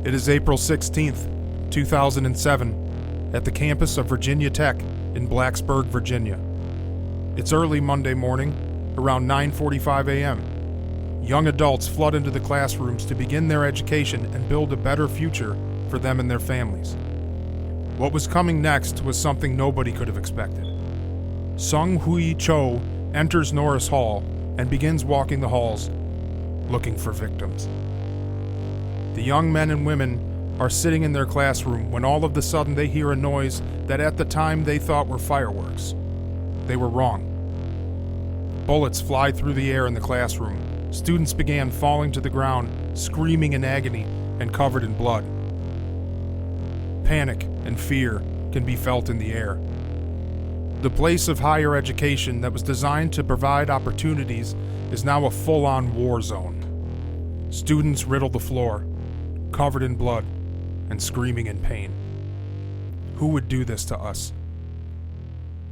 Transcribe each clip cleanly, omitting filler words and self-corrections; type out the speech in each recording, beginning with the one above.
It is April 16th, 2007, at the campus of Virginia Tech in Blacksburg, Virginia. It's early Monday morning, around 9:45 a.m. Young adults flood into the classrooms to begin their education and build a better future for them and their families. What was coming next was something nobody could have expected. Sung Hui Cho enters Norris Hall and begins walking the halls, looking for victims. The young men and women are sitting in their classroom when all of a sudden they hear a noise that at the time they thought were fireworks. They were wrong. Bullets fly through the air in the classroom. Students began falling to the ground, screaming in agony and covered in blood. Panic and fear can be felt in the air. The place of higher education that was designed to provide opportunities is now a full-on war zone. Students riddle the floor, covered in blood and screaming in pain. Who would do this to us?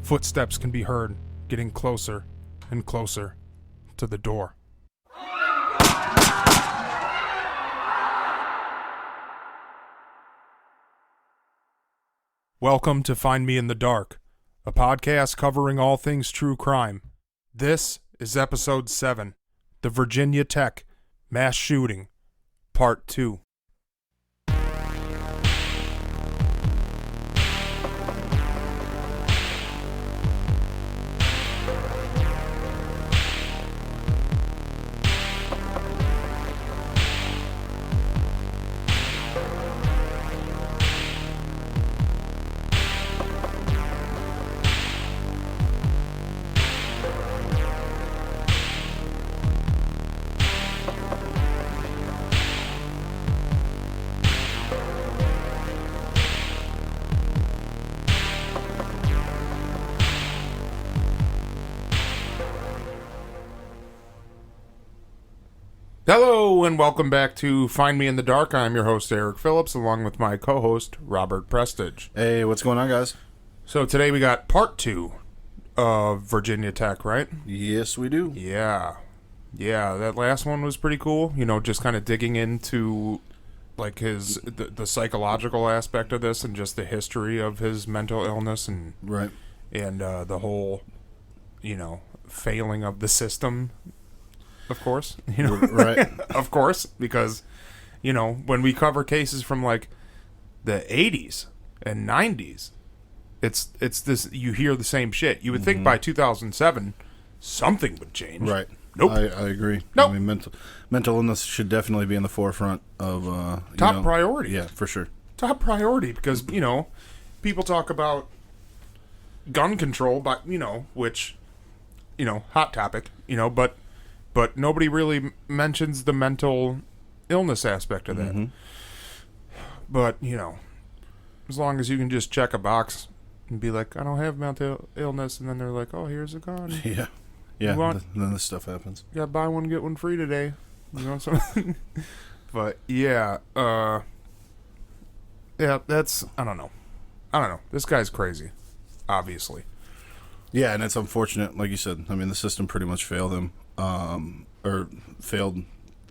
Footsteps can be heard, getting closer and closer to the door. Welcome to Find Me in the Dark, a podcast covering all things true crime. This is episode 7, the Virginia Tech Mass Shooting, Part 2. Hello and welcome back to Find Me in the Dark. I'm your host Eric Phillips along with my co-host Robert Prestige. Hey, what's going on, guys? So today we got part 2 of Virginia Tech, right? Yes, we do. Yeah, that last one was pretty cool. You know, just kind of digging into like the psychological aspect of this and just the history of his mental illness and Right. and the whole, you know, failing of the system. Of course, you know, Right. of course, because, you know, when we cover cases from like the 80s and 90s, it's this, you hear the same shit. You would think by 2007 something would change. Right. Nope. I agree. Nope. I mean, mental illness should definitely be in the forefront of Top priority. Yeah, for sure. Top priority because, you know, people talk about gun control, but, you know, which, you know, hot topic, you know, but nobody really mentions the mental illness aspect of that. But, you know, as long as you can just check a box and be like, I don't have mental illness, and then they're like, oh, here's a gun. Yeah. Yeah, Want- then this stuff happens. You gotta buy one, get one free today. You know, so but, yeah, that's, I don't know. This guy's crazy, obviously. Yeah, and it's unfortunate, like you said. I mean, the system pretty much failed him, or failed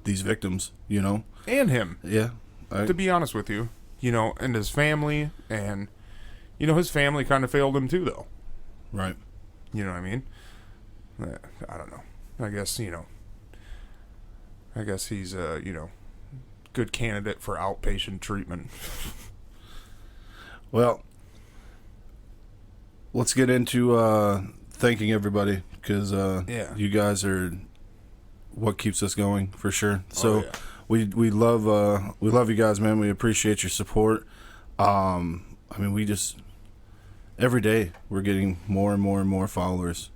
these victims, you know? And him. Yeah. To be honest with you, you know, and his family, and, you know, his family kind of failed him too, though. Right. You know what I mean? I don't know. I guess he's a, you know, good candidate for outpatient treatment. Well, let's get into thanking everybody, because you guys are what keeps us going, for sure. So we love you guys, man. We appreciate your support. I mean, we just every day we're getting more and more and more followers,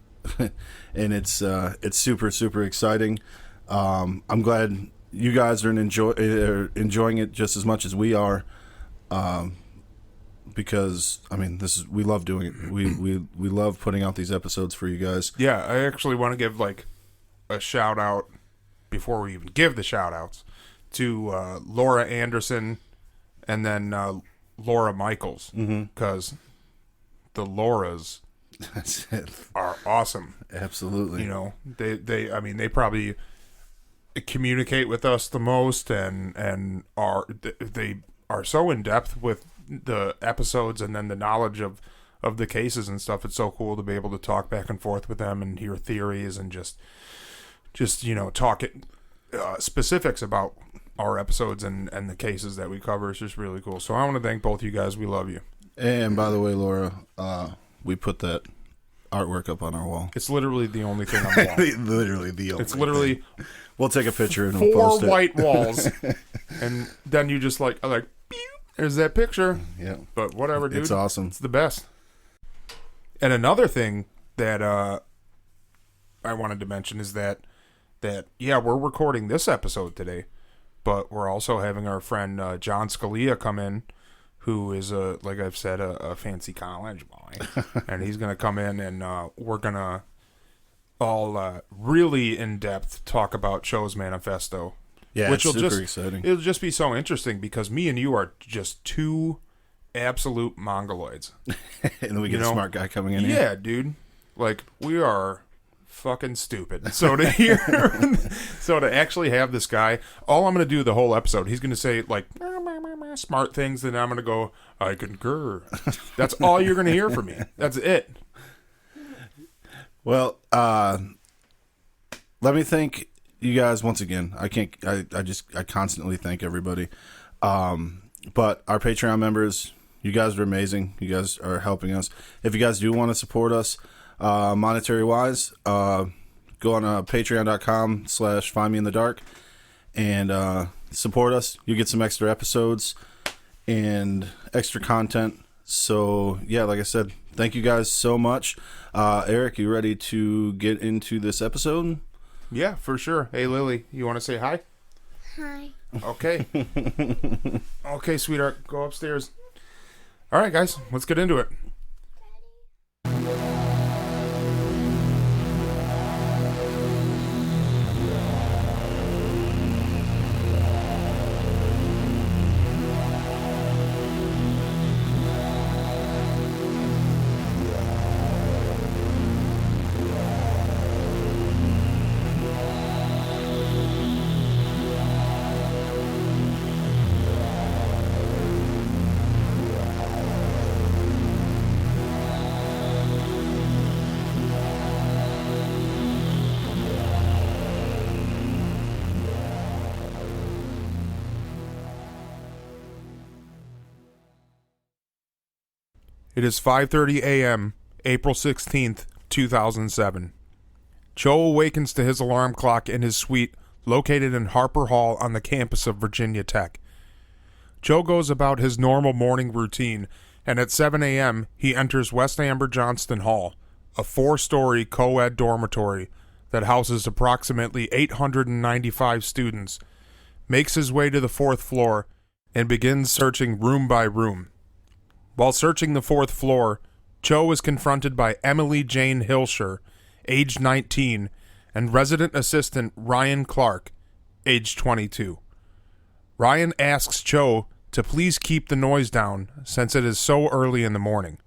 and it's super, super exciting. I'm glad you guys are enjoying it just as much as we are. Because I mean, we love doing it. We love putting out these episodes for you guys. Yeah, I actually want to give like a shout out before we even give the shout outs to Laura Anderson and then Laura Michaels, because the Lauras That's it. are awesome. Absolutely. You know, they I mean, they probably communicate with us the most, and they are so in depth with the episodes, and then the knowledge of the cases and stuff. It's so cool to be able to talk back and forth with them and hear theories and just talk specifics about our episodes and the cases that we cover. It's just really cool. So I want to thank both you guys. We love you. And by the way, Laura, we put that artwork up on our wall. It's literally the only thing on the wall. Literally the only. It's literally. Thing. We'll take a picture and 4 we'll post it. white walls, and then you just like there's that picture. Yeah. But whatever, dude. It's awesome. It's the best. And another thing that I wanted to mention is that we're recording this episode today, but we're also having our friend John Scalia come in, who is like I've said, a fancy college boy, and he's gonna come in and we're gonna all really in depth talk about Cho's manifesto. Yeah, which it's super exciting. It'll just be so interesting because me and you are just two absolute mongoloids. And we get a smart guy coming in here. Yeah, dude. Like, we are fucking stupid. So to actually have this guy, all I'm going to do the whole episode, he's going to say, like, smart things, and I'm going to go, I concur. That's all you're going to hear from me. That's it. Well, let me thank you guys once again. I constantly thank everybody. But our Patreon members, you guys are amazing. You guys are helping us. If you guys do want to support us, monetary wise, go on patreon.com/findmeinthedark and support us. You get some extra episodes and extra content. So yeah, like I said, thank you guys so much. Eric, you ready to get into this episode? Yeah, for sure. Hey, Lily, you want to say hi? Hi. Okay. Okay, sweetheart, go upstairs. All right, guys, let's get into it. It is 5:30 a.m., April 16th, 2007. Cho awakens to his alarm clock in his suite located in Harper Hall on the campus of Virginia Tech. Cho goes about his normal morning routine, and at 7 a.m. he enters West Amber Johnston Hall, a 4-story co-ed dormitory that houses approximately 895 students, makes his way to the 4th floor, and begins searching room by room. While searching the 4th floor, Cho is confronted by Emily Jane Hilscher, age 19, and resident assistant Ryan Clark, age 22. Ryan asks Cho to please keep the noise down since it is so early in the morning.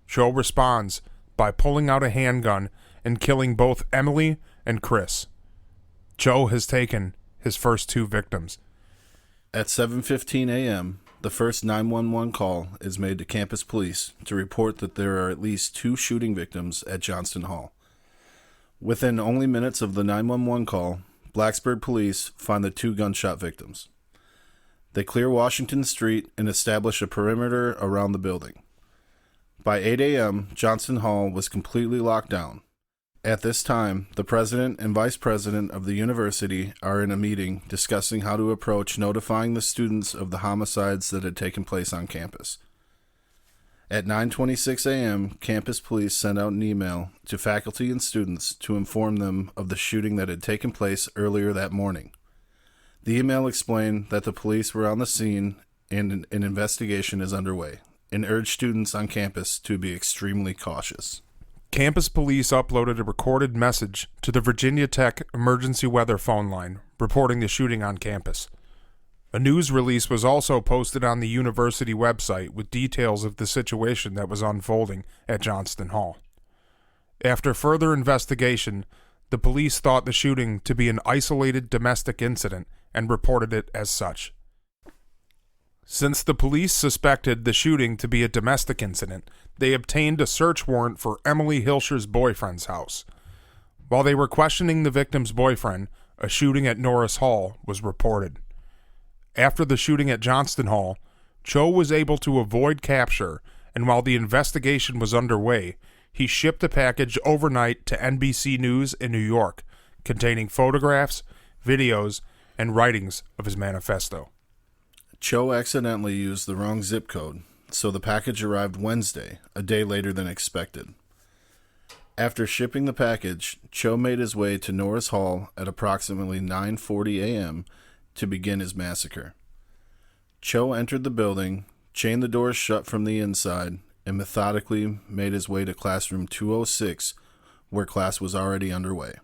Cho responds by pulling out a handgun and killing both Emily and Chris. Cho has taken his first 2 victims. At 7:15 a.m., the first 911 call is made to campus police to report that there are at least 2 shooting victims at Johnston Hall. Within only minutes of the 911 call, Blacksburg police find the 2 gunshot victims. They clear Washington Street and establish a perimeter around the building. By 8 a.m., Johnston Hall was completely locked down. At this time, the president and vice president of the university are in a meeting discussing how to approach notifying the students of the homicides that had taken place on campus. At 9:26 a.m., campus police sent out an email to faculty and students to inform them of the shooting that had taken place earlier that morning. The email explained that the police were on the scene and an investigation is underway, and urged students on campus to be extremely cautious. Campus police uploaded a recorded message to the Virginia Tech emergency weather phone line reporting the shooting on campus. A news release was also posted on the university website with details of the situation that was unfolding at Johnston Hall. After further investigation, The police thought the shooting to be an isolated domestic incident and reported it as such. Since the police suspected the shooting to be a domestic incident, they obtained a search warrant for Emily Hilscher's boyfriend's house. While they were questioning the victim's boyfriend, a shooting at Norris Hall was reported. After the shooting at Johnston Hall, Cho was able to avoid capture, and while the investigation was underway, he shipped a package overnight to NBC News in New York, containing photographs, videos, and writings of his manifesto. Cho accidentally used the wrong zip code, so the package arrived Wednesday, a day later than expected. After shipping the package, Cho made his way to Norris Hall at approximately 9:40 a.m. to begin his massacre. Cho entered the building, chained the doors shut from the inside, and methodically made his way to classroom 206, where class was already underway.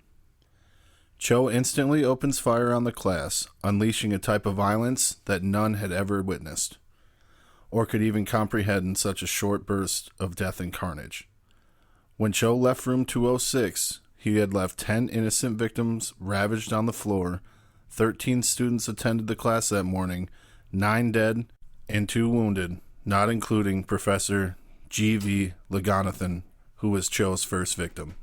Cho instantly opens fire on the class, unleashing a type of violence that none had ever witnessed, or could even comprehend in such a short burst of death and carnage. When Cho left room 206, he had left 10 innocent victims ravaged on the floor, 13 students attended the class that morning, 9 dead, and 2 wounded, not including Professor G.V. Laganathan, who was Cho's first victim.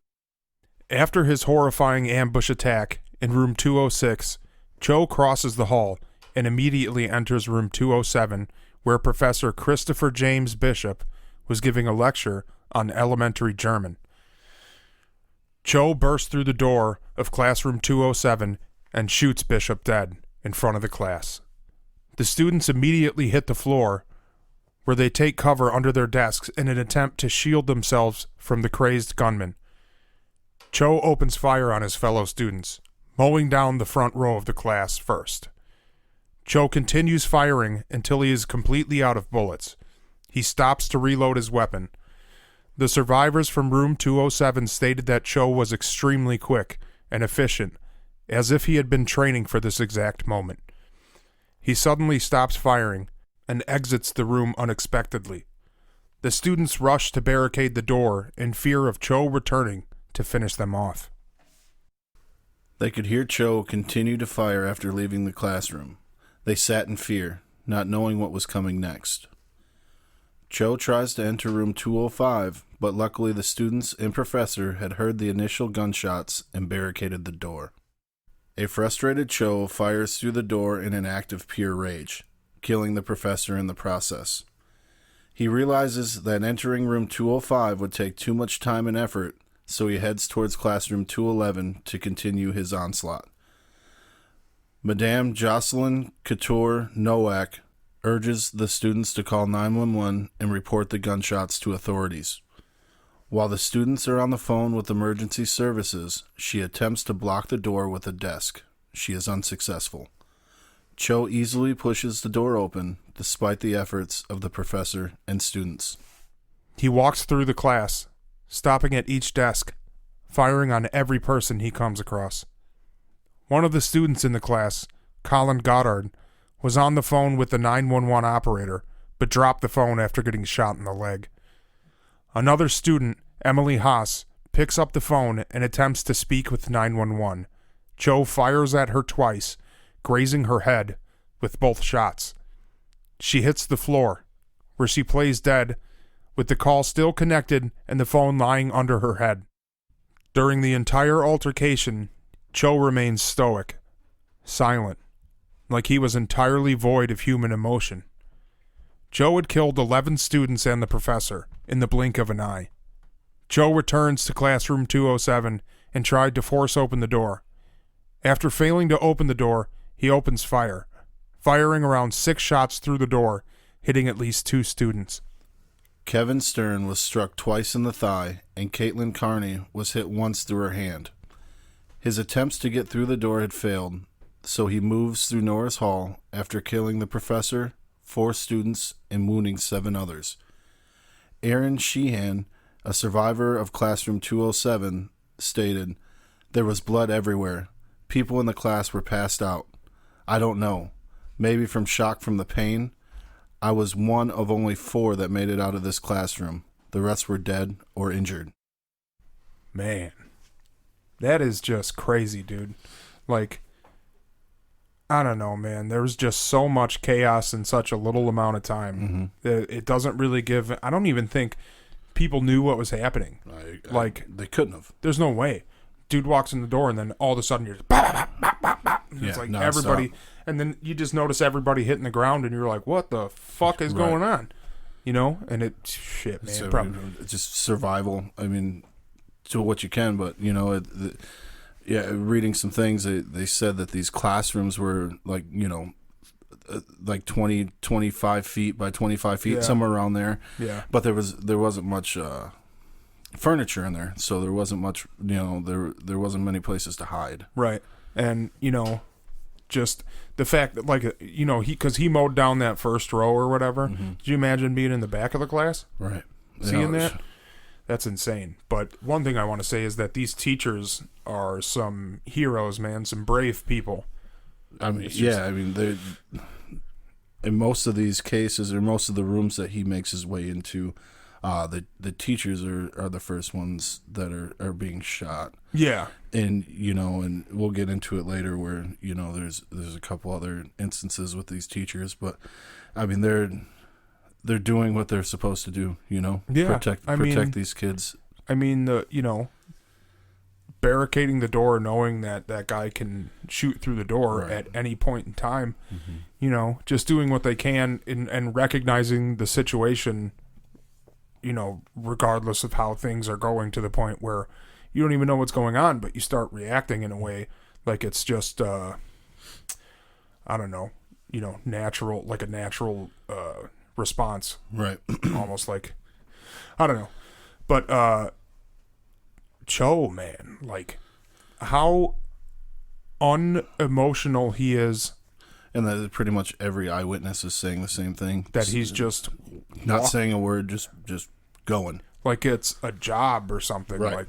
After his horrifying ambush attack in room 206, Cho crosses the hall and immediately enters room 207, where Professor Christopher James Bishop was giving a lecture on elementary German. Cho bursts through the door of classroom 207 and shoots Bishop dead in front of the class. The students immediately hit the floor, where they take cover under their desks in an attempt to shield themselves from the crazed gunman. Cho opens fire on his fellow students, mowing down the front row of the class first. Cho continues firing until he is completely out of bullets. He stops to reload his weapon. The survivors from room 207 stated that Cho was extremely quick and efficient, as if he had been training for this exact moment. He suddenly stops firing and exits the room unexpectedly. The students rush to barricade the door in fear of Cho returning to finish them off. They could hear Cho continue to fire after leaving the classroom. They sat in fear, not knowing what was coming next. Cho tries to enter room 205, but luckily the students and professor had heard the initial gunshots and barricaded the door. A frustrated Cho fires through the door in an act of pure rage, killing the professor in the process. He realizes that entering room 205 would take too much time and effort, so he heads towards classroom 211 to continue his onslaught. Madame Jocelyn Couture Nowak urges the students to call 911 and report the gunshots to authorities. While the students are on the phone with emergency services, she attempts to block the door with a desk. She is unsuccessful. Cho easily pushes the door open, despite the efforts of the professor and students. He walks through the class, stopping at each desk, firing on every person he comes across. One of the students in the class, Colin Goddard, was on the phone with the 911 operator, but dropped the phone after getting shot in the leg. Another student, Emily Haas, picks up the phone and attempts to speak with 911. Cho fires at her twice, grazing her head with both shots. She hits the floor, where she plays dead, with the call still connected and the phone lying under her head. During the entire altercation, Cho remains stoic, silent, like he was entirely void of human emotion. Cho had killed 11 students and the professor in the blink of an eye. Cho returns to classroom 207 and tried to force open the door. After failing to open the door, he opens fire, firing around 6 shots through the door, hitting at least 2 students. Kevin Stern was struck twice in the thigh, and Caitlin Carney was hit once through her hand. His attempts to get through the door had failed, so he moves through Norris Hall after killing the professor, 4 students, and wounding 7 others. Aaron Sheehan, a survivor of classroom 207, stated, "There was blood everywhere. People in the class were passed out. I don't know. Maybe from shock from the pain. I was one of only 4 that made it out of this classroom. The rest were dead or injured." Man, That is just crazy, dude. Like, I don't know, man. There was just so much chaos in such a little amount of time. It doesn't really give... I don't even think people knew what was happening. They couldn't have. There's no way. Dude walks in the door, and then all of a sudden you're just... Bah, bah, bah, bah, and it's like everybody... And then you just notice everybody hitting the ground, and you're like, what the fuck is going on? You know? And it... Shit, man. So, it's just survival. I mean, to what you can, but, you know... reading some things, they said that these classrooms were like, you know, like 25 feet by 25 feet, somewhere around there. Yeah. But there wasn't much furniture in there, so there wasn't much, you know, there wasn't many places to hide. Right. And, you know, just the fact that, like, you know, because he mowed down that first row or whatever. Did you imagine being in the back of the class? Right. Seeing that? That's insane. But one thing I want to say is that these teachers are some heroes, man, some brave people. I mean, I mean, they in most of these cases, or most of the rooms that he makes his way into, the teachers are the first ones that are being shot. Yeah. And, you know, and we'll get into it later where, you know, there's a couple other instances with these teachers, but I mean, they're doing what they're supposed to do, you know? Yeah. Protect these kids. I mean, you know, barricading the door, knowing that guy can shoot through the door at any point in time, you know, just doing what they can and recognizing the situation, you know, regardless of how things are going, to the point where you don't even know what's going on, but you start reacting in a way like it's just, I don't know, you know, natural, like a natural response. Right. Almost like, I don't know. But Cho, man, like how unemotional he is. And that pretty much every eyewitness is saying the same thing. That he's just not saying a word, just going. Like it's a job or something. Right.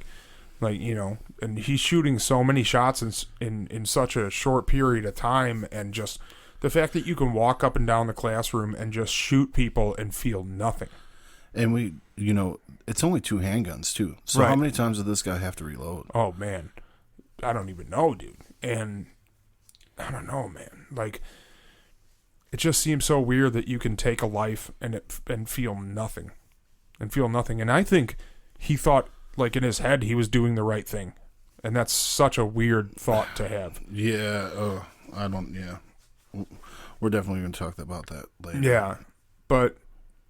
Like, you know, and he's shooting so many shots in such a short period of time, and just the fact that you can walk up and down the classroom and just shoot people and feel nothing. And we, you know, it's only 2 handguns too. So how many times did this guy have to reload? Oh man, I don't even know, dude. And I don't know, man. Like, it just seems so weird that you can take a life and feel nothing, And I think he thought, like, in his head, he was doing the right thing, and that's such a weird thought to have. Yeah. I don't. Yeah. We're definitely going to talk about that later. Yeah, but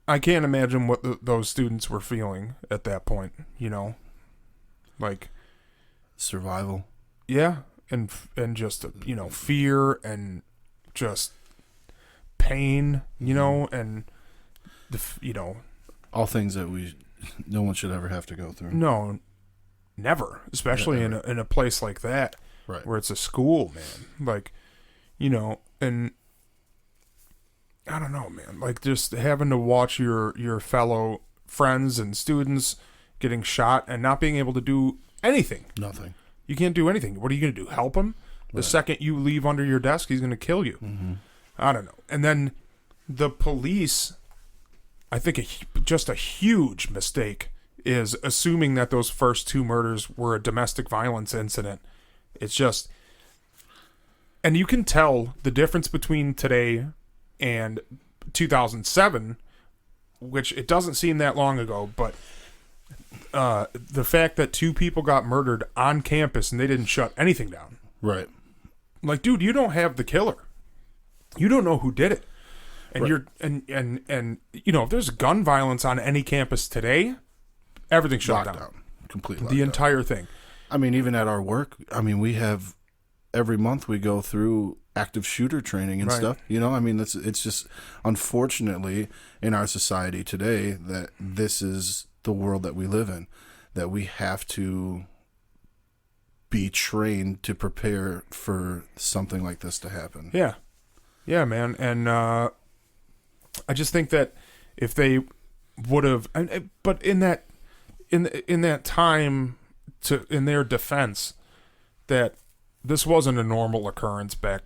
I can't imagine what those students were feeling at that point, you know? Like... survival. Yeah, and just, you know, fear and just pain, you know, and, you know... all things that no one should ever have to go through. No, never. Especially in a place like that, where it's a school, man. Like, you know, and I don't know, man. Like, just having to watch your fellow friends and students getting shot and not being able to do anything. Nothing. You can't do anything. What are you going to do? Help him? The second you leave under your desk, he's going to kill you. I don't know. And then the police, I think just a huge mistake is assuming that those first 2 murders were a domestic violence incident. It's just... and you can tell the difference between today and 2007, which it doesn't seem that long ago, but the fact that 2 people got murdered on campus and they didn't shut anything down. Right. Like, dude, you don't have the killer. You don't know who did it. And you're and you know, if there's gun violence on any campus today, everything's shut down. Completely. The entire thing. I mean, even at our work, I mean, we have every month we go through active shooter training and stuff. You know, I mean, it's just unfortunately in our society today that this is the world that we live in, that we have to be trained to prepare for something like this to happen. Yeah. Yeah, man. And I just think that if they would have, but in that time, in their defense, that this wasn't a normal occurrence back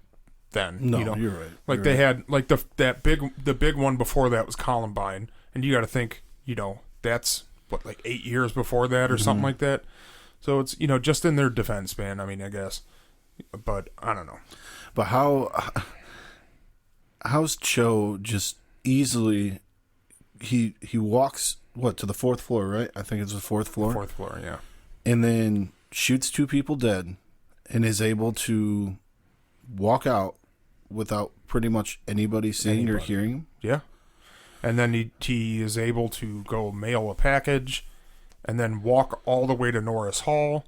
then. No, you know? You're right. Like they had, like the big one before that was Columbine, and you got to think, you know, that's what, like 8 years before that or something like that. So it's, just in their defense, man. I mean, I guess. But I don't know. But how's Cho just easily, he walks, to the fourth floor, right? I think it's the fourth floor. Fourth floor, yeah. And then shoots 2 people dead and is able to walk out without pretty much anybody seeing or hearing him. Yeah. And then he is able to go mail a package and then walk all the way to Norris Hall.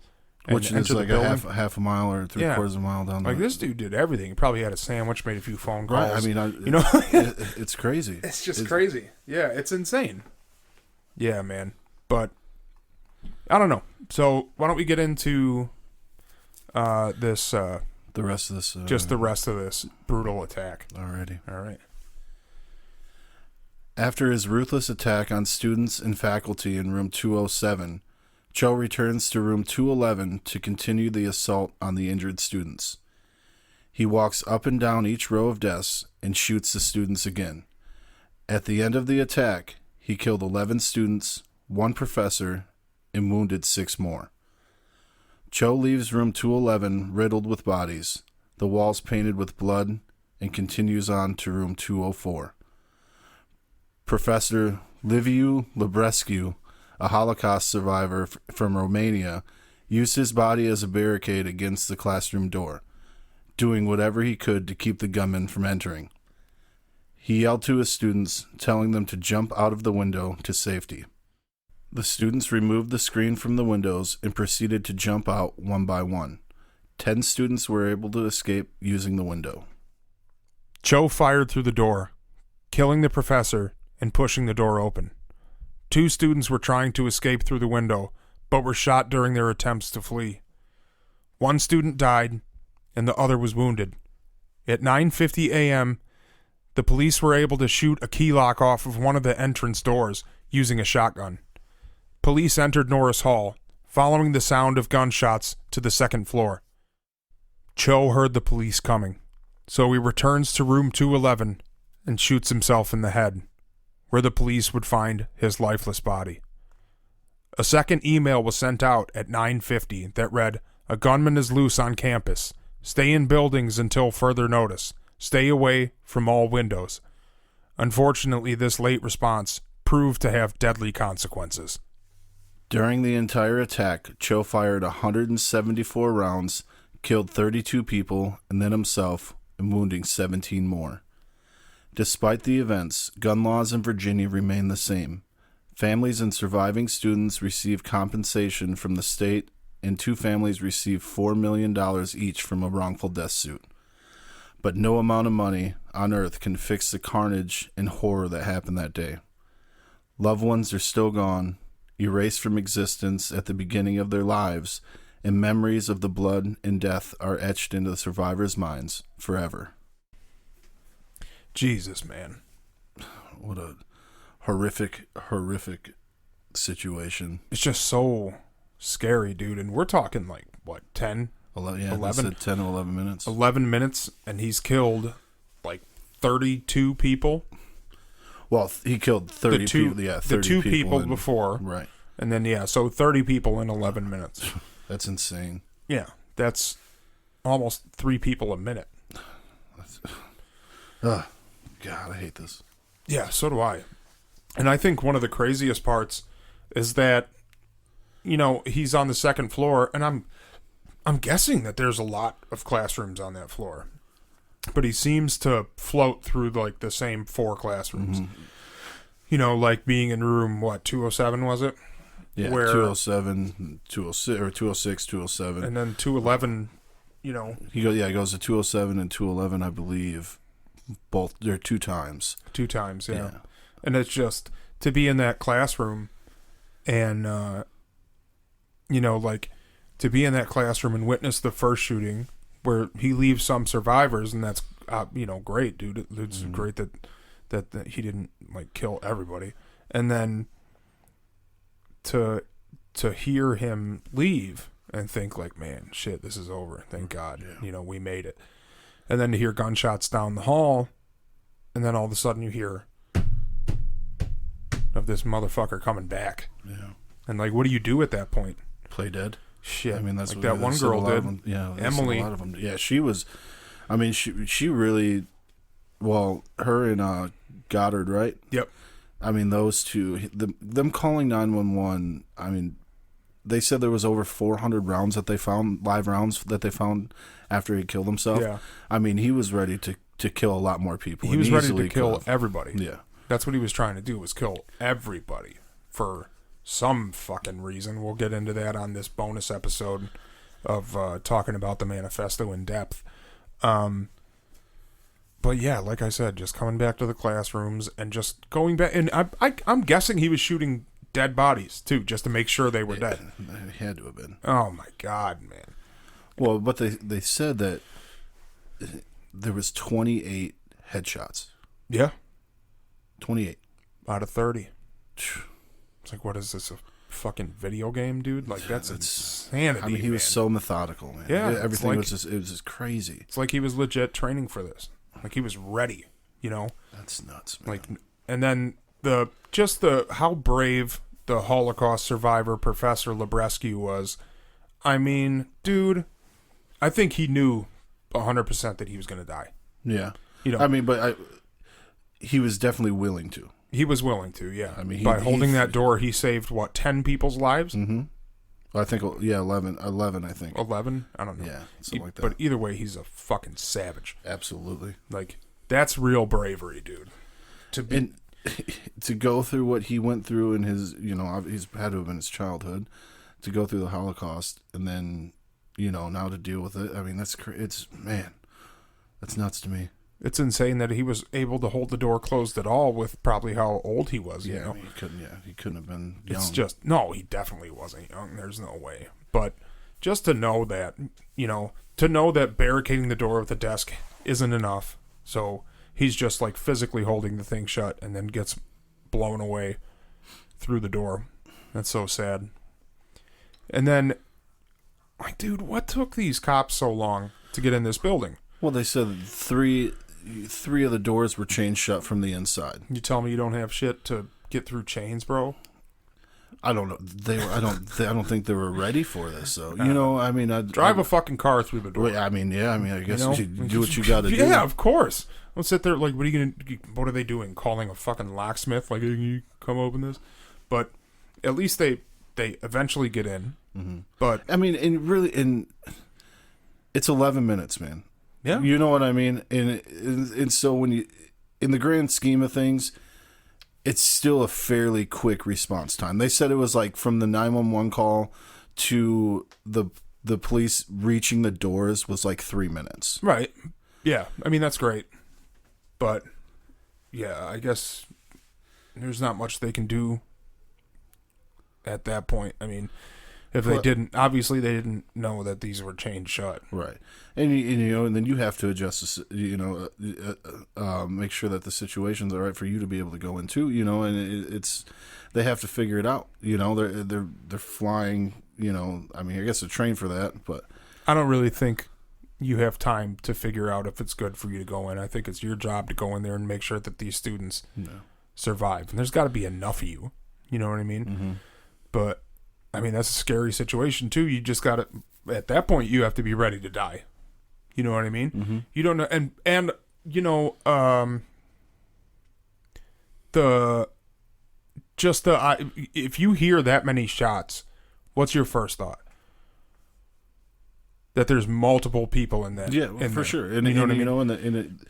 Which is like a half a mile or three-quarters of a mile down the road. Like, this dude did everything. He probably had a sandwich, made a few phone calls. Right, I mean, it's crazy. It's just crazy. Yeah, it's insane. Yeah, man. But, I don't know. So, why don't we get into this... the rest of this... just the rest of this brutal attack. Alrighty. All right. After his ruthless attack on students and faculty in room 207... Cho returns to room 211 to continue the assault on the injured students. He walks up and down each row of desks and shoots the students again. At the end of the attack, he killed 11 students, 1 professor, and wounded 6 more. Cho leaves room 211 riddled with bodies, the walls painted with blood, and continues on to room 204. Professor Liviu Librescu, a Holocaust survivor from Romania, used his body as a barricade against the classroom door, doing whatever he could to keep the gunman from entering. He yelled to his students, telling them to jump out of the window to safety. The students removed the screen from the windows and proceeded to jump out one by one. 10 students were able to escape using the window. Cho fired through the door, killing the professor and pushing the door open. 2 students were trying to escape through the window, but were shot during their attempts to flee. 1 student died, and the other was wounded. At 9:50 a.m., the police were able to shoot a key lock off of one of the entrance doors using a shotgun. Police entered Norris Hall, following the sound of gunshots to the 2nd floor. Cho heard the police coming, so he returns to room 211 and shoots himself in the head, where the police would find his lifeless body. A second email was sent out at 9:50 that read, "A gunman is loose on campus. Stay in buildings until further notice. Stay away from all windows." Unfortunately, this late response proved to have deadly consequences. During the entire attack, Cho fired 174 rounds, killed 32 people, and then himself, and wounding 17 more. Despite the events, gun laws in Virginia remain the same. Families and surviving students receive compensation from the state, and 2 families receive $4 million each from a wrongful death suit. But no amount of money on earth can fix the carnage and horror that happened that day. Loved ones are still gone, erased from existence at the beginning of their lives, and memories of the blood and death are etched into the survivors' minds forever. Jesus, man. What a horrific situation. It's just so scary, dude. And we're talking like, what, 10? 11? Yeah, 11? 10 or 11 minutes. 11 minutes, and he's killed like 32 people. Well, he killed 30 people. Yeah, 30 the 2 people before. Right. And then, so 30 people in 11 minutes. That's insane. Yeah, that's almost 3 people a minute. God, I hate this. Yeah, so do I. And I think one of the craziest parts is that, he's on the 2nd floor, and I'm guessing that there's a lot of classrooms on that floor. But he seems to float through like the same 4 classrooms. Mm-hmm. Like being in room 207 was it? Yeah, 207, 206 or 206, 207. And then 211, He goes to 207 and 211, I believe. Both, they're 2 times. 2 times, yeah. And it's just to be in that classroom and, to be in that classroom and witness the first shooting where he leaves some survivors, and that's, great, dude. It's great that he didn't, kill everybody. And then to hear him leave and think, man, shit, this is over. Thank God. Yeah. We made it. And then to hear gunshots down the hall, and then all of a sudden you hear of this motherfucker coming back. Yeah. And what do you do at that point? Play dead. Shit. I mean, that's like what that one girl did. Yeah, Emily. a lot of them. Yeah, she was. I mean, she really. Well, her and Goddard, right? Yep. I mean, those two. Them calling 911. I mean, they said there was over 400 rounds that they found, live rounds that they found after he killed himself. Yeah. I mean, he was ready to kill a lot more people. He was ready to kill everybody. Yeah. That's what he was trying to do, was kill everybody for some fucking reason. We'll get into that on this bonus episode of talking about the manifesto in depth. But yeah, like I said, just coming back to the classrooms and just going back. And I'm guessing he was shooting dead bodies, too, just to make sure they were dead. It had to have been. Oh, my God, man. Well, but they said that there was 28 headshots. Yeah. 28. Out of 30. It's like, what is this, a fucking video game, dude? Like, that's insanity, I mean, he was so methodical, man. Yeah. Everything was just crazy. It's like he was legit training for this. Like, he was ready, you know? That's nuts, man. Like, and then how brave the Holocaust survivor Professor Labrescu was. I mean, dude, I think he knew 100% that he was going to die. Yeah. You know, I mean, but he was definitely willing to. He was willing to, yeah. I mean, by holding that door, he saved, 10 people's lives? Mm-hmm. I think, 11, I think. 11? I don't know. Yeah, something like that. But either way, he's a fucking savage. Absolutely. Like, that's real bravery, dude. And to go through what he went through in his, he's had to have been his childhood, to go through the Holocaust, and then, now to deal with it. I mean, that's nuts to me. It's insane that he was able to hold the door closed at all with probably how old he was, you know? I mean, he couldn't have been young. It's just, no, he definitely wasn't young. There's no way. But just to know that, to know that barricading the door with a desk isn't enough. So he's just like physically holding the thing shut and then gets blown away through the door. That's so sad. And then, like, dude, what took these cops so long to get in this building? Well, they said three of the doors were chained shut from the inside. You tell me you don't have shit to get through chains, bro? I don't know. I don't think they were ready for this. So I mean, drive a fucking car through the door. I guess you do what you got to do. Yeah, of course. Don't sit there like, what are they doing? Calling a fucking locksmith? Like, can you come open this? But at least they eventually get in. Mm-hmm. But I mean, it's 11 minutes, man. Yeah. You know what I mean? And so when you, in the grand scheme of things, it's still a fairly quick response time. They said it was like from the 911 call to the police reaching the doors was like 3 minutes. Right. Yeah. I mean, that's great. But yeah, I guess there's not much they can do at that point. I mean, if they didn't, obviously they didn't know that these were chained shut. Right. And and then you have to adjust, make sure that the situations are right for you to be able to go into, and it's, they have to figure it out. They're flying, I mean, I guess they're trained for that, but I don't really think you have time to figure out if it's good for you to go in. I think it's your job to go in there and make sure that these students survive. And there's got to be enough of you. You know what I mean? Mm-hmm. But I mean, that's a scary situation too. You just got to, at that point, you have to be ready to die. You know what I mean? Mm-hmm. You don't know. And if you hear that many shots, what's your first thought? That there's multiple people in that. Yeah, for sure. And you know what I mean?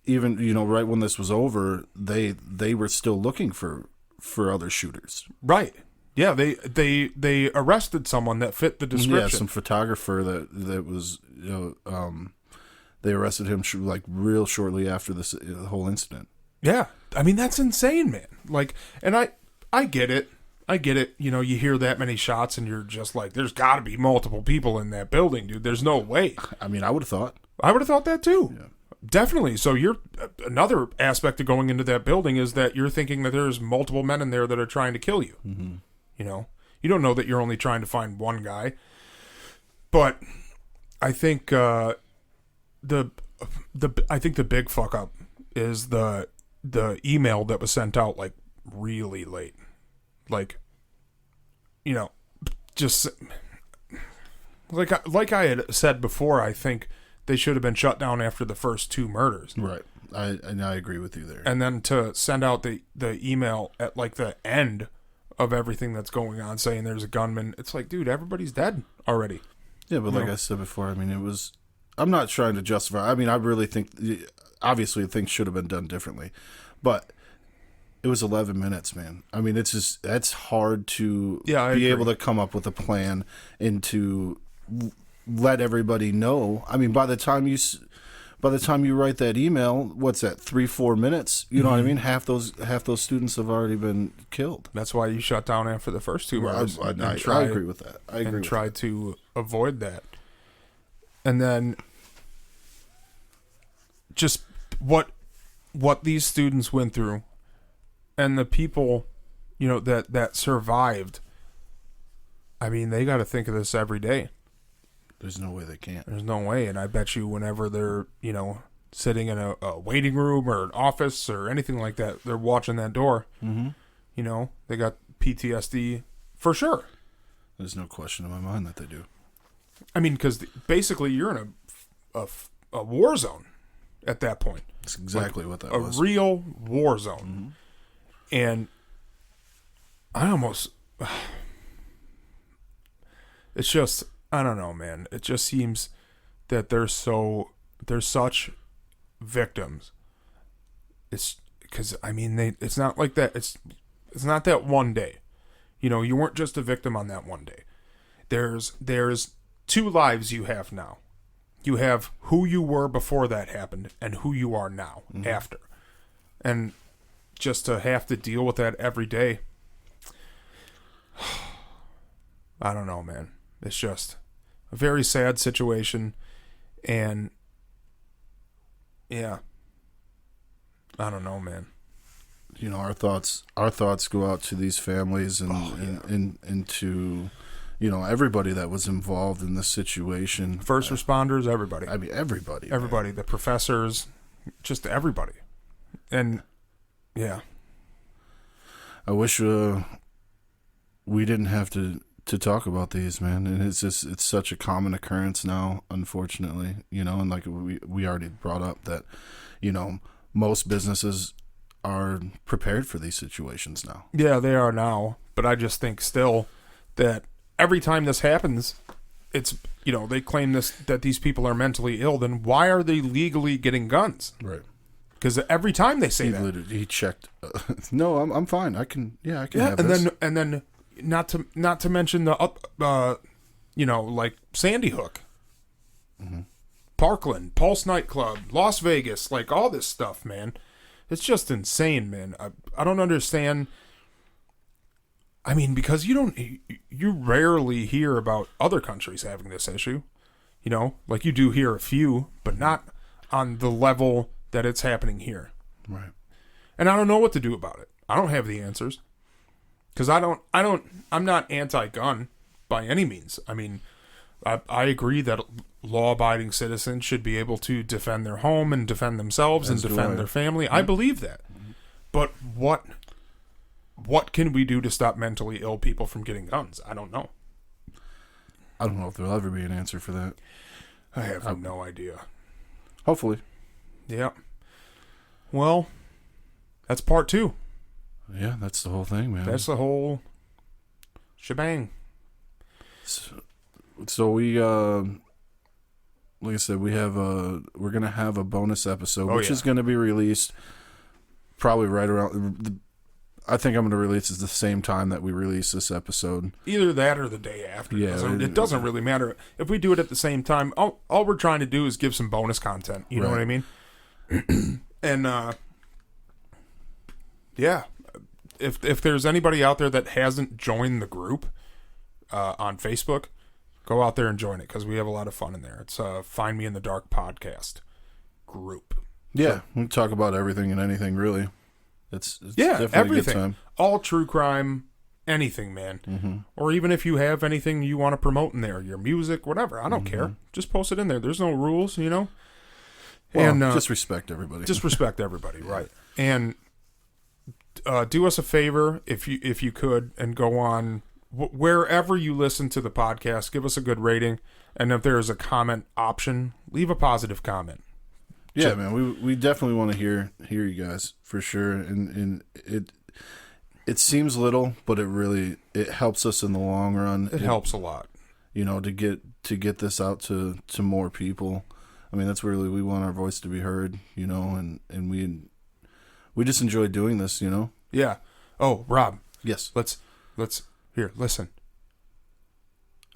Even, right when this was over, they were still looking for other shooters. Right. Yeah, they arrested someone that fit the description. Yeah, some photographer that was, they arrested him like real shortly after this whole incident. Yeah, I mean, that's insane, man. Like, and I get it. You hear that many shots and you're just like, there's got to be multiple people in that building, dude. There's no way. I mean, I would have thought. I would have thought that too. Yeah. Definitely. So another aspect of going into that building is that you're thinking that there's multiple men in there that are trying to kill you. Mm-hmm. You don't know that you're only trying to find one guy. But I think the big fuck up is the email that was sent out like really late. Like, just like I had said before, I think they should have been shut down after the first 2 murders. Right. I agree with you there. And then to send out the email at like the end of everything that's going on saying there's a gunman, it's like, dude, everybody's dead already. Yeah, but I said before, I mean, I'm not trying to justify. I mean, I really think, obviously, things should have been done differently. But it was 11 minutes, man. I mean, that's hard to be able to come up with a plan and to let everybody know. I mean, by the time you write that email, what's that, 3-4 minutes? You know what I mean? Half those students have already been killed. That's why you shut down after the first 2 murders. I agree with that. I agree. And try to avoid that. And then just what these students went through, and the people, that survived. I mean, they got to think of this every day. There's no way they can't. There's no way. And I bet you whenever they're, sitting in a waiting room or an office or anything like that, they're watching that door. Mm-hmm. They got PTSD for sure. There's no question in my mind that they do. I mean, because basically you're in a war zone at that point. That's exactly what that was. A real war zone. Mm-hmm. And I almost... It's just... I don't know, man. It just seems that they're such victims. It's because, I mean, it's not like that. It's not that one day. You weren't just a victim on that one day. There's 2 lives you have now. You have who you were before that happened and who you are now after. And just to have to deal with that every day, I don't know, man. It's just a very sad situation, and yeah, I don't know, man. Our thoughts go out to these families and to, everybody that was involved in this situation. First responders, everybody. I mean, everybody. Everybody, man. The professors, just everybody. And yeah, I wish we didn't have to talk about these, man. And it's such a common occurrence now, unfortunately, and like we already brought up that, most businesses are prepared for these situations now. Yeah, they are now. But I just think still that every time this happens, it's, they claim that these people are mentally ill. Then why are they legally getting guns? Right. Because every time they say that. He checked. No, I'm fine. I can have and this. And then not to mention the like Sandy Hook, Parkland, Pulse nightclub, Las Vegas, like all this stuff, man. It's just insane, man. I don't understand. I mean, because you rarely hear about other countries having this issue, like you do hear a few, but not on the level that it's happening here. Right. And I don't know what to do about it. I don't have the answers. Because I'm not anti-gun by any means. I mean, I agree that law-abiding citizens should be able to defend their home and defend themselves and defend their family. Mm-hmm. I believe that. Mm-hmm. But what can we do to stop mentally ill people from getting guns? I don't know. I don't know if there'll ever be an answer for that. I have no idea. Hopefully. Yeah. Well, that's part 2. Yeah, that's the whole thing, man. That's the whole shebang. So we, like I said, we're gonna have a bonus episode, which is gonna be released probably right around. I think I'm gonna release it the same time that we release this episode. Either that or the day after. Yeah, it doesn't really matter if we do it at the same time. All we're trying to do is give some bonus content. You know what I mean? And yeah. If there's anybody out there that hasn't joined the group on Facebook, go out there and join it because we have a lot of fun in there. It's Find Me in the Dark podcast group. Yeah, so, we talk about everything and anything, really. It's definitely everything. A good time. All true crime, anything, man. Mm-hmm. Or even if you have anything you want to promote in there, your music, whatever. I don't care. Just post it in there. There's no rules, Well, and just respect everybody. Just respect everybody, right? And do us a favor if you could and go on wherever you listen to the podcast, give us a good rating. And if there's a comment option, leave a positive comment. Yeah, man, we definitely want to hear you guys for sure. And it seems little, but it helps us in the long run. It helps a lot. You know, to get this out to more people. I mean, that's really, we want our voice to be heard, you know, and we just enjoy doing this, you know. Yeah. Oh, Rob. Yes. Let's here, listen.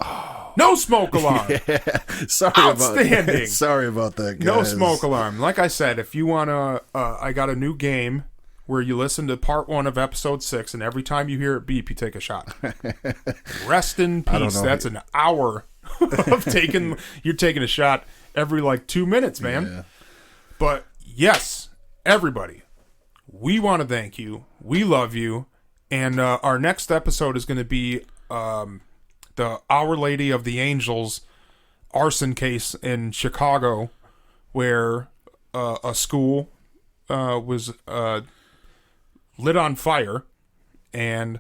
Oh. No smoke alarm. Yeah. Outstanding. Sorry about that, guys. No smoke alarm. Like I said, if you want to, I got a new game where you listen to part 1 of episode 6, and every time you hear it beep, you take a shot. Rest in peace. That's an hour of you're taking a shot every like 2 minutes, man. Yeah. But yes, everybody, we want to thank you. We love you. And our next episode is going to be the Our Lady of the Angels arson case in Chicago, where a school was lit on fire. And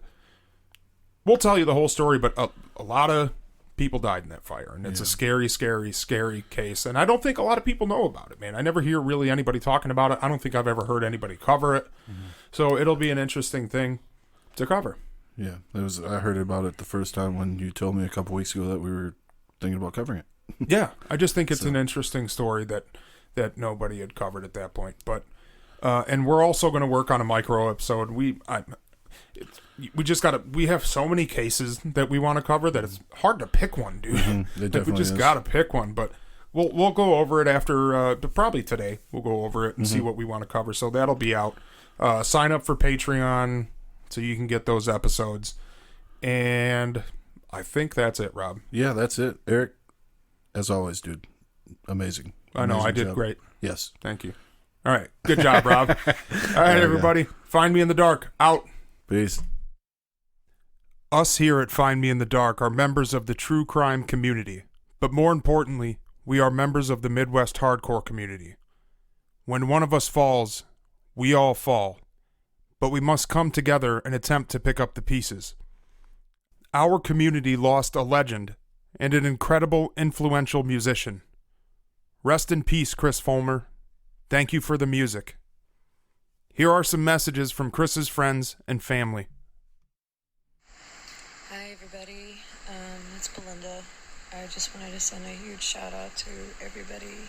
we'll tell you the whole story, but a lot of people died in that fire. And it's a scary, scary, scary case. And I don't think a lot of people know about it, man. I never hear really anybody talking about it. I don't think I've ever heard anybody cover it. Mm-hmm. So it'll be an interesting thing to cover. Yeah, I heard about it the first time when you told me a couple weeks ago that we were thinking about covering it. Yeah, I just think it's an interesting story that nobody had covered at that point. But and we're also going to work on a micro episode. We have so many cases that we want to cover that it's hard to pick one, dude. Mm-hmm. It definitely we just got to pick one. But we'll go over it after probably today. We'll go over it and see what we want to cover. So that'll be out. Sign up for Patreon so you can get those episodes. And I think that's it, Rob. Yeah, that's it. Eric, as always, dude, amazing. I know, amazing I did job. Great. Yes. Thank you. All right, good job, Rob. All right, everybody, Find Me in the Dark, out. Peace. Us here at Find Me in the Dark are members of the true crime community, but more importantly, we are members of the Midwest hardcore community. When one of us falls, we all fall, but we must come together and attempt to pick up the pieces. Our community lost a legend and an incredible, influential musician. Rest in peace, Chris Fulmer. Thank you for the music. Here are some messages from Chris's friends and family. Hi, everybody. It's Belinda. I just wanted to send a huge shout out to everybody.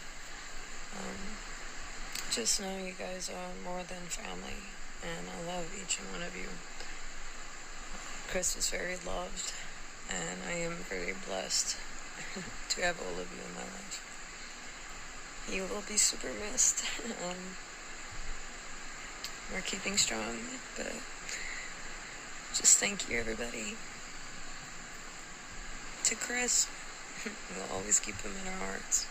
Just know you guys are more than family, and I love each and one of you. Chris is very loved, and I am very blessed to have all of you in my life. He will be super missed. We're keeping strong, but just thank you, everybody. To Chris, we'll always keep him in our hearts.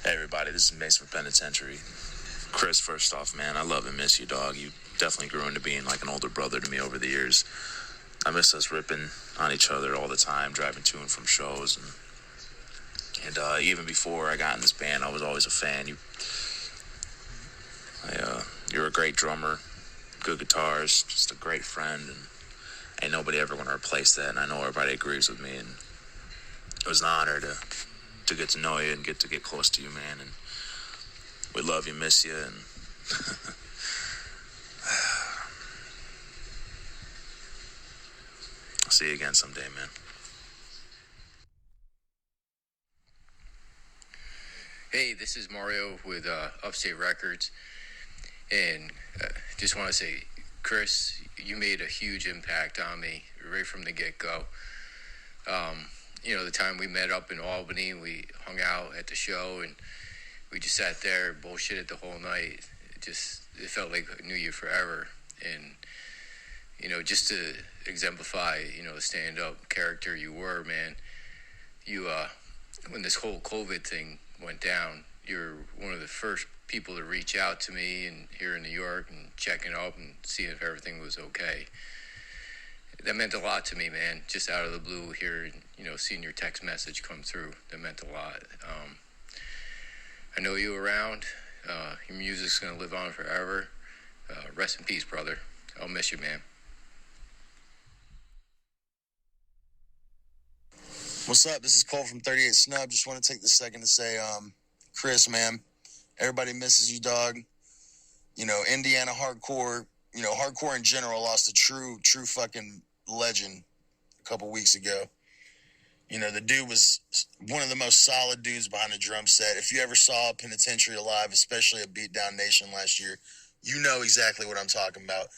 Hey everybody, this is Mason from Penitentiary. Chris, first off, man, I love and miss you, dog. You definitely grew into being like an older brother to me over the years. I miss us ripping on each other all the time, driving to and from shows. And even before I got in this band, I was always a fan. You're a great drummer, good guitarist, just a great friend, and ain't nobody ever going to replace that. And I know everybody agrees with me. And it was an honor to get to know you and get close to you, man. And we love you, miss you, and I'll see you again someday, man. Hey, this is Mario with Upstate Records, and just want to say, Chris, you made a huge impact on me right from the get-go. The time we met up in Albany, we hung out at the show, and we just sat there, bullshitted the whole night. It felt like I knew you forever, and just to exemplify, the stand-up character you were, man. You, when this whole COVID thing went down, you're one of the first people to reach out to me and here in New York and checking up and seeing if everything was okay. That meant a lot to me, man. Just out of the blue here, seeing your text message come through, that meant a lot. I know you around. Your music's gonna live on forever. Rest in peace, brother. I'll miss you, man. What's up? This is Cole from 38 Snub. Just want to take this second to say, Chris, man, everybody misses you, dog. You know, Indiana hardcore, you know, hardcore in general lost a true fucking legend a couple weeks ago. You know, the dude was one of the most solid dudes behind the drum set. If you ever saw Penitentiary live, especially at Beatdown Nation last year, you know exactly what I'm talking about.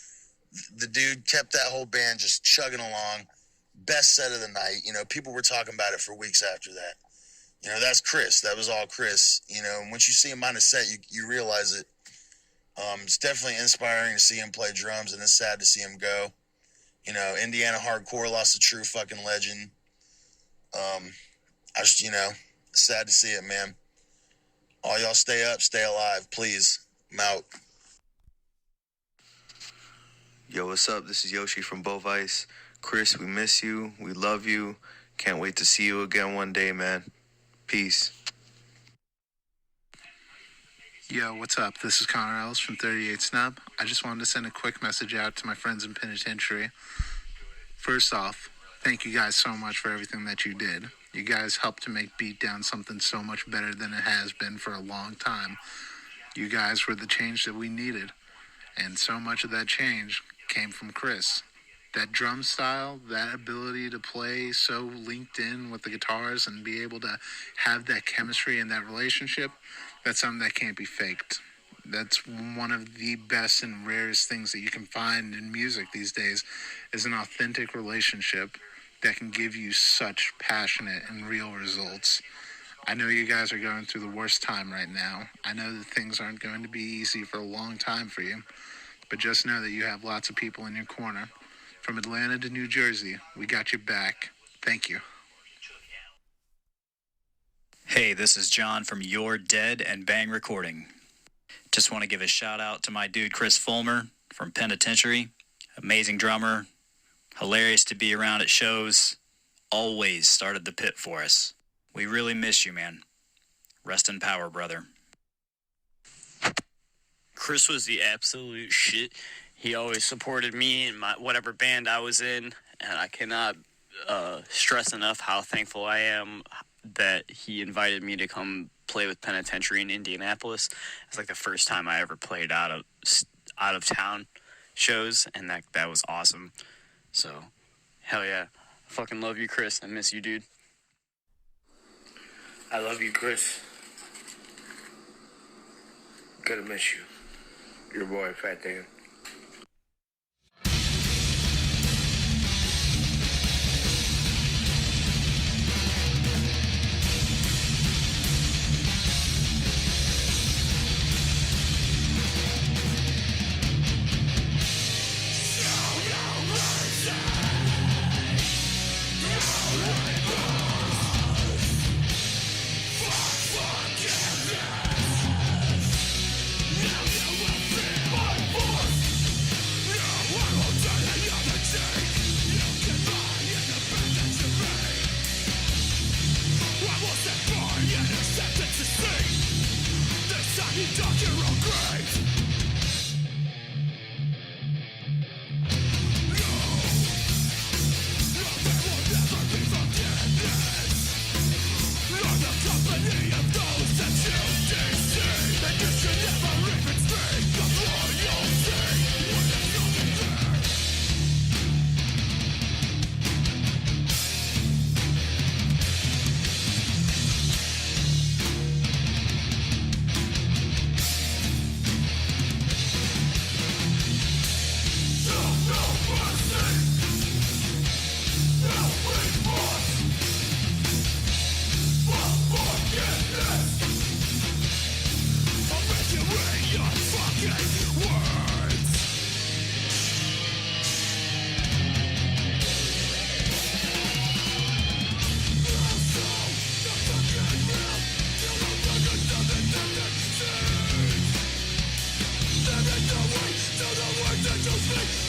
The dude kept that whole band just chugging along. Best set of the night. You know, people were talking about it for weeks after that. You know, that's Chris. That was all Chris. You know, and once you see him on the set, you realize it. It's definitely inspiring to see him play drums, and it's sad to see him go. You know, Indiana hardcore lost a true fucking legend. You know, sad to see it, man. All y'all stay up, stay alive, please. I'm out. Yo, what's up? This is Yoshi from Bovice. Chris, we miss you. We love you. Can't wait to see you again one day, man. Peace. Yo, what's up? This is Connor Ellis from 38 Snub. I just wanted to send a quick message out to my friends in Penitentiary. First off, thank you guys so much for everything that you did. You guys helped to make Beatdown something so much better than it has been for a long time. You guys were the change that we needed. And so much of that change came from Chris. That drum style, that ability to play so linked in with the guitars and be able to have that chemistry and that relationship, that's something that can't be faked. That's one of the best and rarest things that you can find in music these days, is an authentic relationship that can give you such passionate and real results. I know you guys are going through the worst time right now. I know that things aren't going to be easy for a long time for you, but just know that you have lots of people in your corner. From Atlanta to New Jersey, we got your back. Thank you. Hey, this is John from You're Dead and Bang Recording. Just want to give a shout out to my dude Chris Fulmer from Penitentiary. Amazing drummer, hilarious to be around at shows, always started the pit for us. We really miss you, man. Rest in power, brother. Chris was the absolute shit. He always supported me in my whatever band I was in, and I cannot stress enough how thankful I am that he invited me to come play with Penitentiary in Indianapolis. It's like the first time I ever played out of town shows, and that was awesome. So, hell yeah. I fucking love you, Chris. I miss you, dude. I love you, Chris. Gonna miss you. Your boy, Fat Dan.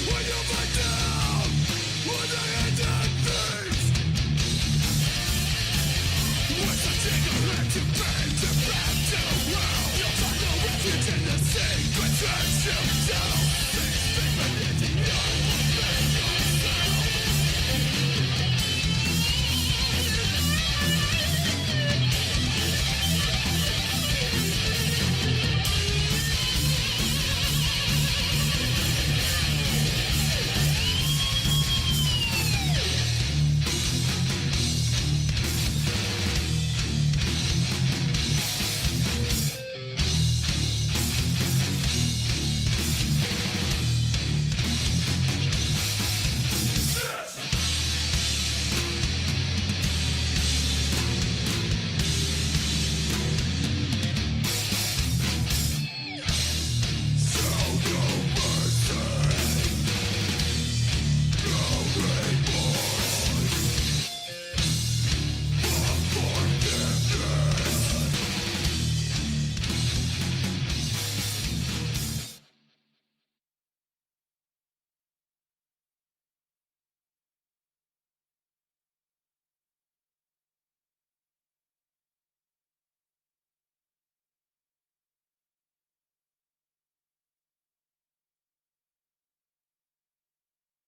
When you're